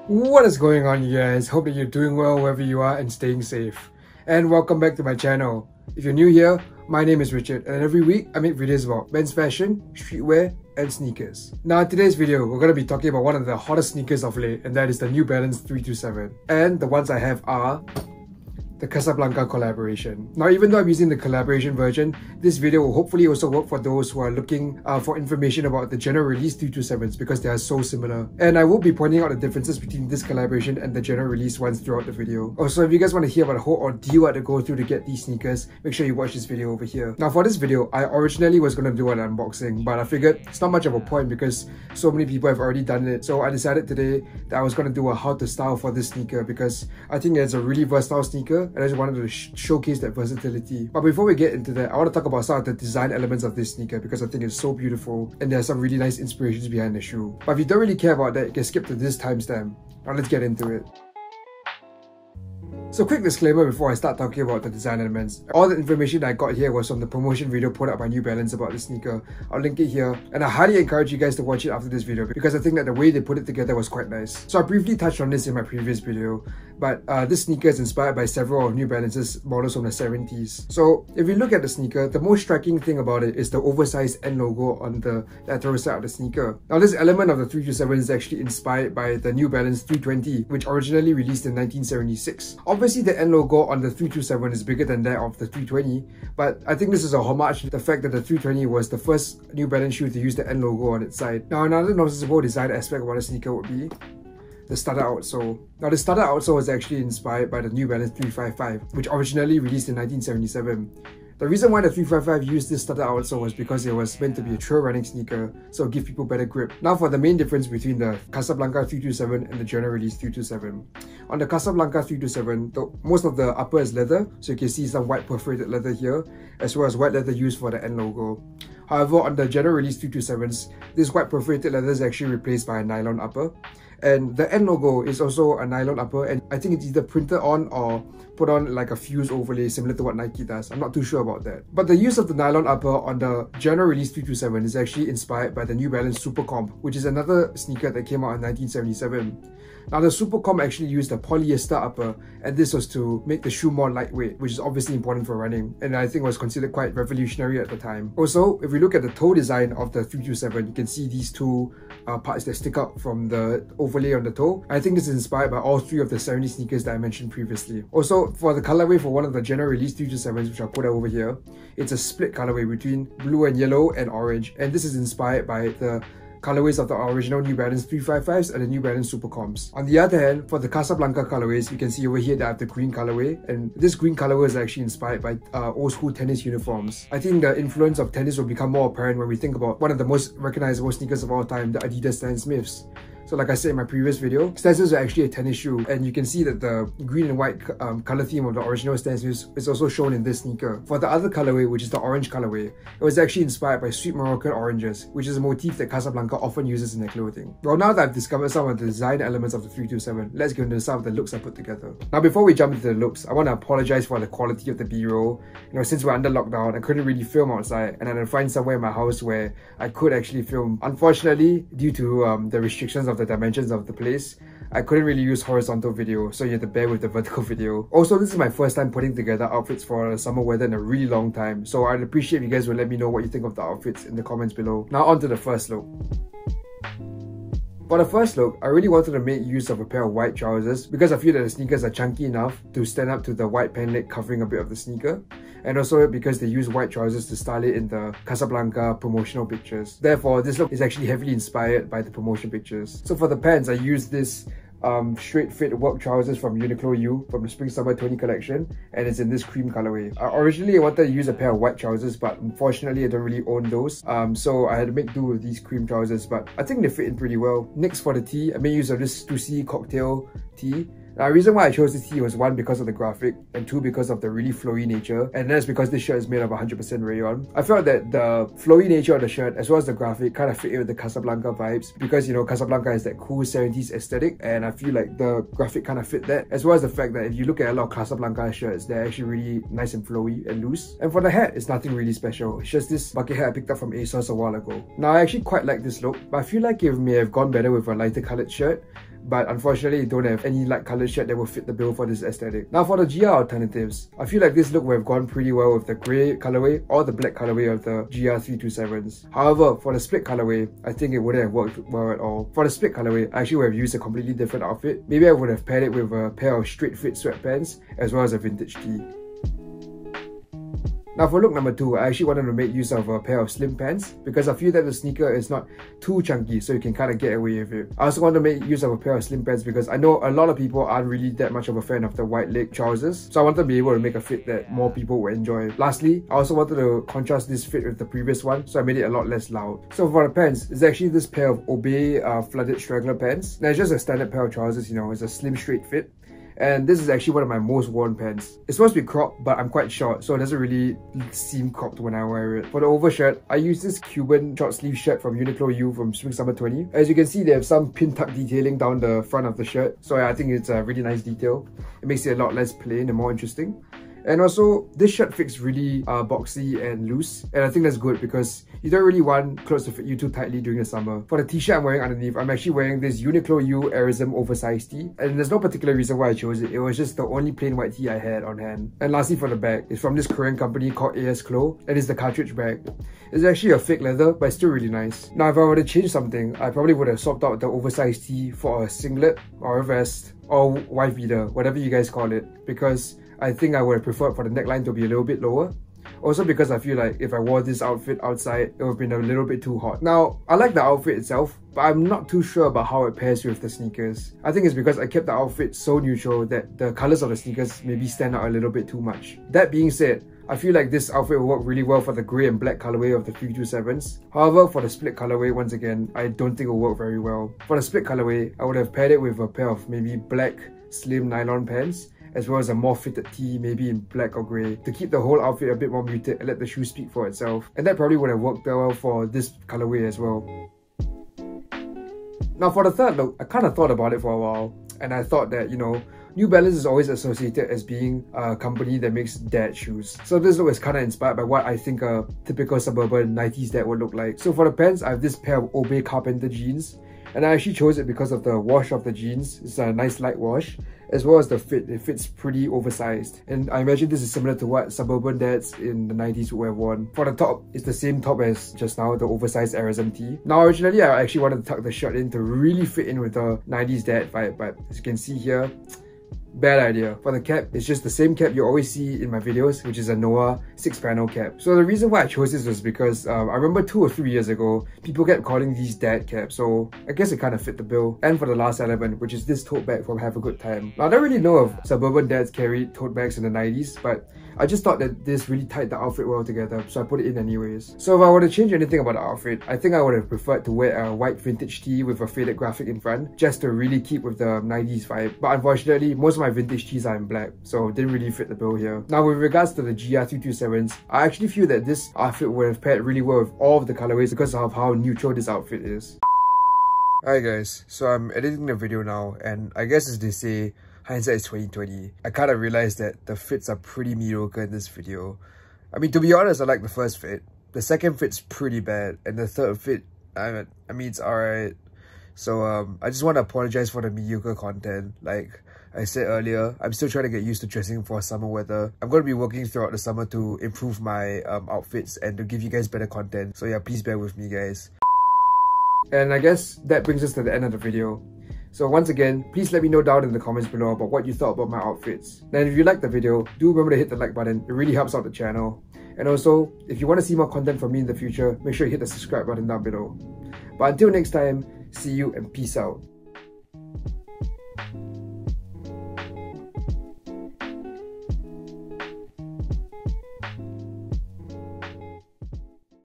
What is going on, you guys? Hope that you're doing well wherever you are and staying safe. And welcome back to my channel. If you're new here, my name is Richard, and every week I make videos about men's fashion, streetwear, and sneakers. Now in today's video, we're going to be talking about one of the hottest sneakers of late, and that is the New Balance 327. And the ones I have are the Casablanca collaboration. Now, even though I'm using the collaboration version, this video will hopefully also work for those who are looking for information about the general release 327s because they are so similar. And I will be pointing out the differences between this collaboration and the general release ones throughout the video. Also, if you guys want to hear about the whole ordeal I had to go through to get these sneakers, make sure you watch this video over here. Now, for this video, I originally was going to do an unboxing, but I figured it's not much of a point because so many people have already done it. So I decided today that I was going to do a how to style for this sneaker because I think it's a really versatile sneaker, and I just wanted to showcase that versatility. But before we get into that, I want to talk about some of the design elements of this sneaker because I think it's so beautiful and there are some really nice inspirations behind the shoe. But if you don't really care about that, you can skip to this timestamp. Now let's get into it. So quick disclaimer before I start talking about the design elements. All the information I got here was from the promotion video put up by New Balance about the sneaker. I'll link it here, and I highly encourage you guys to watch it after this video because I think that the way they put it together was quite nice. So I briefly touched on this in my previous video, but this sneaker is inspired by several of New Balance's models from the 70s. So if you look at the sneaker, the most striking thing about it is the oversized N logo on the lateral side of the sneaker. Now this element of the 327 is actually inspired by the New Balance 320, which originally released in 1976. Obviously, the N logo on the 327 is bigger than that of the 320, but I think this is a homage to the fact that the 320 was the first New Balance shoe to use the N logo on its side. Now, another noticeable design aspect about the sneaker would be the studded outsole. Now, the studded outsole was actually inspired by the New Balance 355, which originally released in 1977. The reason why the 355 used this studded outsole was because it was meant to be a trail running sneaker, so give people better grip. Now for the main difference between the Casablanca 327 and the general release 327. On the Casablanca 327, most of the upper is leather, so you can see some white perforated leather here, as well as white leather used for the N logo. However, on the general release 327s, this white perforated leather is actually replaced by a nylon upper. And the N logo is also a nylon upper, and I think it's either printed on or put on like a fused overlay similar to what Nike does. I'm not too sure about that. But the use of the nylon upper on the general release 327 is actually inspired by the New Balance Super Comp, which is another sneaker that came out in 1977. Now the Super Comp actually used a polyester upper, and this was to make the shoe more lightweight, which is obviously important for running, and I think was considered quite revolutionary at the time. Also, if we look at the toe design of the 327, you can see these two parts that stick out from the overlay on the toe. I think this is inspired by all three of the 70 sneakers that I mentioned previously. Also, for the colorway for one of the general release 327s, which I'll put over here, it's a split colorway between blue and yellow and orange, and this is inspired by the colorways of the original New Balance 355s and the New Balance Super Comps. On the other hand, for the Casablanca colorways, you can see over here that I have the green colorway, and this green colorway is actually inspired by old school tennis uniforms. I think the influence of tennis will become more apparent when we think about one of the most recognizable sneakers of all time, the Adidas Stan Smiths. So like I said in my previous video, Stan Smiths are actually a tennis shoe, and you can see that the green and white color theme of the original Stan Smiths is also shown in this sneaker. For the other colorway, which is the orange colorway, it was actually inspired by sweet Moroccan oranges, which is a motif that Casablanca often uses in their clothing. Well, now that I've discovered some of the design elements of the 327, let's get into some of the looks I put together. Now before we jump into the looks, I want to apologize for the quality of the B-roll. You know, since we're under lockdown, I couldn't really film outside, and I had to find somewhere in my house where I could actually film. Unfortunately, due to the restrictions of the dimensions of the place, I couldn't really use horizontal video, so you have to bear with the vertical video. Also, this is my first time putting together outfits for summer weather in a really long time, so I'd appreciate if you guys would let me know what you think of the outfits in the comments below. Now on to the first look. For the first look, I really wanted to make use of a pair of white trousers because I feel that the sneakers are chunky enough to stand up to the white pant leg covering a bit of the sneaker, and also because they use white trousers to style it in the Casablanca promotional pictures. Therefore, this look is actually heavily inspired by the promotion pictures. So for the pants, I used this straight fit work trousers from Uniqlo U from the Spring Summer 20 collection, and it's in this cream colorway. Originally I wanted to use a pair of white trousers, but unfortunately I don't really own those, so I had to make do with these cream trousers, but I think they fit in pretty well. Next, for the tee, I made use of this Stussy cocktail tee. Now, the reason why I chose this tee was one, because of the graphic, and two, because of the really flowy nature, and that's because this shirt is made of 100% rayon. I felt that the flowy nature of the shirt, as well as the graphic, kind of fit in with the Casablanca vibes, because, you know, Casablanca has that cool 70s aesthetic, and I feel like the graphic kind of fit that, as well as the fact that if you look at a lot of Casablanca shirts, they're actually really nice and flowy and loose. And for the hat, it's nothing really special. It's just this bucket hat I picked up from ASOS a while ago. Now, I actually quite like this look, but I feel like it may have gone better with a lighter coloured shirt. but unfortunately don't have any light colored shirt that will fit the bill for this aesthetic. Now for the GR alternatives, I feel like this look would have gone pretty well with the grey colorway or the black colorway of the GR327s. However, for the split colorway, I think it wouldn't have worked well at all. For the split colorway, I actually would have used a completely different outfit. Maybe I would have paired it with a pair of straight fit sweatpants as well as a vintage tee. Now for look number 2, I actually wanted to make use of a pair of slim pants because I feel that the sneaker is not too chunky, so you can kind of get away with it. I also want to make use of a pair of slim pants because I know a lot of people aren't really that much of a fan of the wide leg trousers, so I wanted to be able to make a fit that more people will enjoy. Lastly, I also wanted to contrast this fit with the previous one, so I made it a lot less loud. So for the pants, it's actually this pair of Obey flooded straggler pants. Now it's just a standard pair of trousers, you know, it's a slim straight fit. And this is actually one of my most worn pants. It's supposed to be cropped, but I'm quite short, so it doesn't really seem cropped when I wear it. For the overshirt, I use this Cuban short sleeve shirt from Uniqlo U from Spring Summer 20. As you can see, they have some pin tuck detailing down the front of the shirt, so yeah, I think it's a really nice detail. It makes it a lot less plain and more interesting. And also, this shirt fits really boxy and loose, and I think that's good because you don't really want clothes to fit you too tightly during the summer. For the t-shirt I'm wearing underneath, I'm actually wearing this Uniqlo U Aerism oversized tee, and there's no particular reason why I chose it. It was just the only plain white tee I had on hand. And lastly, for the bag, it's from this Korean company called AS Clo, and it's the cartridge bag. It's actually a fake leather, but it's still really nice. Now, if I were to change something, I probably would have swapped out the oversized tee for a singlet or a vest or wife beater, whatever you guys call it, because I think I would have preferred for the neckline to be a little bit lower. Also because I feel like if I wore this outfit outside, it would have been a little bit too hot. Now, I like the outfit itself, but I'm not too sure about how it pairs with the sneakers. I think it's because I kept the outfit so neutral that the colours of the sneakers maybe stand out a little bit too much. That being said, I feel like this outfit will work really well for the grey and black colorway of the 327s. However, for the split colorway, once again, I don't think it will work very well. For the split colorway, I would have paired it with a pair of maybe black slim nylon pants, as well as a more fitted tee, maybe in black or grey, to keep the whole outfit a bit more muted and let the shoe speak for itself. And that probably would have worked well for this colorway as well. Now for the third look, I kind of thought about it for a while, and I thought that, you know, New Balance is always associated as being a company that makes dad shoes. So this look is kind of inspired by what I think a typical suburban 90s dad would look like. So for the pants, I have this pair of Obey Carpenter jeans, and I actually chose it because of the wash of the jeans. It's a nice light wash, as well as the fit. It fits pretty oversized, and I imagine this is similar to what suburban dads in the 90s would have worn. For the top, it's the same top as just now, the oversized Aerism tee. Now originally I actually wanted to tuck the shirt in to really fit in with the 90s dad vibe, but as you can see here, bad idea. For the cap, it's just the same cap you always see in my videos, which is a Noah 6-panel cap. So the reason why I chose this was because I remember 2 or 3 years ago, people kept calling these dad caps, so I guess it kind of fit the bill. And for the last element, which is this tote bag from Have a Good Time. Now I don't really know if suburban dads carried tote bags in the 90s, but I just thought that this really tied the outfit well together, so I put it in anyways. So if I were to change anything about the outfit, I think I would have preferred to wear a white vintage tee with a faded graphic in front, just to really keep with the 90s vibe. But unfortunately, most of my vintage tees are in black, so it didn't really fit the bill here. Now with regards to the GR327s, I actually feel that this outfit would have paired really well with all of the colorways because of how neutral this outfit is. Alright guys, so I'm editing the video now, and I guess as they say, hindsight is 2020. I kind of realized that the fits are pretty mediocre in this video. I mean, to be honest, I like the first fit. The second fit's pretty bad, and the third fit, I mean, it's alright. So I just want to apologize for the mediocre content. Like I said earlier, I'm still trying to get used to dressing for summer weather. I'm going to be working throughout the summer to improve my outfits and to give you guys better content. So yeah, please bear with me guys. And I guess that brings us to the end of the video. So once again, please let me know down in the comments below about what you thought about my outfits. And if you liked the video, do remember to hit the like button. It really helps out the channel. And also, if you want to see more content from me in the future, make sure you hit the subscribe button down below. But until next time, see you and peace out.